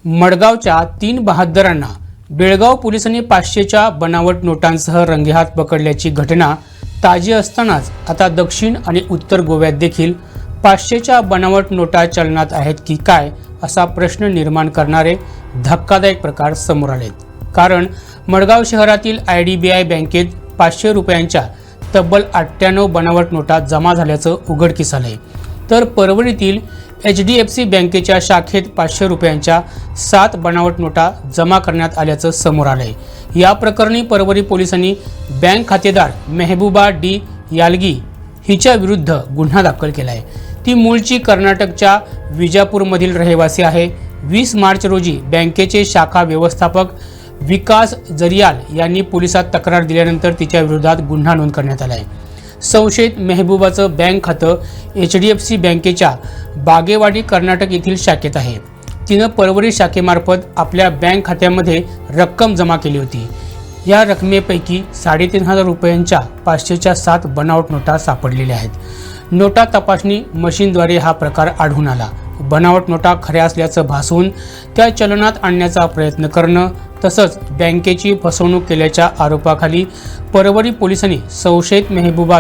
मडगावच्या 3 बहाद्दरांना बेळगाव पोलिसांनी 500च्या बनावट नोटांसह रंगेहात पकडल्याची घटना ताजी असतानाच आता दक्षिण आणि उत्तर गोव्यात देखील 500च्या बनावट नोटा चलनात आहेत की काय असा प्रश्न निर्माण करणारे धक्कादायक प्रकार समोर आलेत. कारण मडगाव शहरातील IDBI बँकेत 500 रुपयांच्या तब्बल 98 बनावट नोटा जमा झाल्याचं उघडकीस आलंय. तर परभणीतील HDFC बँकेच्या शाखेत 500 रुपयांच्या 7 बनावट नोटा जमा करण्यात आल्याचं समोर आलंय. या प्रकरणी परभणी पोलिसांनी बँक खातेदार मेहबूबा डी यालगी हिच्या विरुद्ध गुन्हा दाखल केलाय. ती मूळची कर्नाटकच्या विजापूरमधील रहिवासी आहे. 20 मार्च रोजी बँकेचे शाखा व्यवस्थापक विकास जरियाल यांनी पोलिसात तक्रार दिल्यानंतर तिच्या विरोधात गुन्हा नोंद करण्यात आलाय. संशयित मेहबूबाचं बँक खातं HDFC बँकेच्या बागेवाडी कर्नाटक येथील शाखेत आहे. तिनं परवरी शाखेमार्फत आपल्या बँक खात्यामध्ये रक्कम जमा केली होती. या रकमेपैकी 3,500 रुपयांच्या 500च्या 7 बनावट नोटा सापडलेल्या आहेत. नोटा तपासणी मशीनद्वारे हा प्रकार आढळून आला. बनावट नोटा खऱ्या असल्याचं भासवून त्या चलनात आणण्याचा प्रयत्न करणं तसंच बँकेची फसवणूक केल्याच्या आरोपाखाली परभणी पोलिसांनी संशयित मेहबूबा